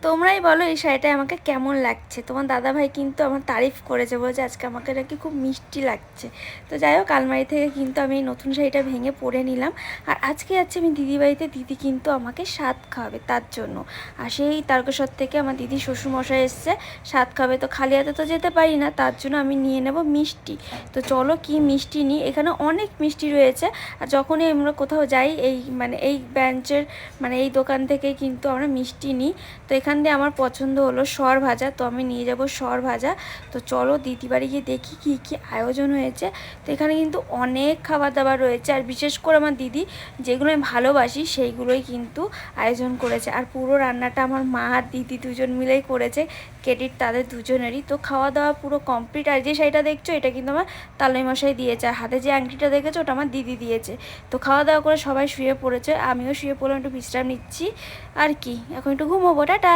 তোমরাই বলো এই শাড়িটা আমাকে কেমন লাগছে। তোমার দাদাভাই কিন্তু আমার তারিফ করেছে, বলছে আজকে আমাকে নাকি খুব মিষ্টি লাগছে। তো যাই হোক, আলমারি থেকে কিন্তু আমি এই নতুন শাড়িটা ভেঙে পরে নিলাম। আর আজকে যাচ্ছি আমি দিদিবাড়িতে, দিদি কিন্তু আমাকে স্বাদ খাওয়াবে তার জন্য। আর সেই তারকেশ্বর থেকে আমার দিদি শ্বশুরমশাই এসছে স্বাদ খাবে, তো খালি হাতে তো যেতে পারি না, তার জন্য আমি নিয়ে নেব মিষ্টি। তো চলো কি মিষ্টি নিই, এখানে অনেক মিষ্টি রয়েছে। আর যখনই আমরা কোথাও যাই এই ব্রাঞ্চের এই দোকান থেকেই কিন্তু আমরা মিষ্টি নিই। তো এখান দিয়ে আমার পছন্দ হলো সর ভাজা, তো আমি নিয়ে যাব সর ভাজা। তো চলো দিদি বাড়ি গিয়ে দেখি কী কী আয়োজন হয়েছে। তো এখানে কিন্তু অনেক খাবার দাবার রয়েছে, আর বিশেষ করে আমার দিদি যেগুলো আমি ভালোবাসি সেইগুলোই কিন্তু আয়োজন করেছে। আর পুরো রান্নাটা আমার মা আর দিদি দুজন মিলেই করেছে, ক্রেডিট তাদের দুজনেরই। তো খাওয়া দাওয়া পুরো কমপ্লিট। আর যে শাড়িটা দেখছো এটা কিন্তু আমার তালই মশাই দিয়েছে, আর হাতে যে আংটিটা দেখেছো ওটা আমার দিদি দিয়েছে। তো খাওয়া দাওয়া করে সবাই শুয়ে পড়েছে, আমিও শুয়ে পড়লাম, একটু বিশ্রাম নিচ্ছি। আর কি, এখন একটু ঘুমোবো, টাটা।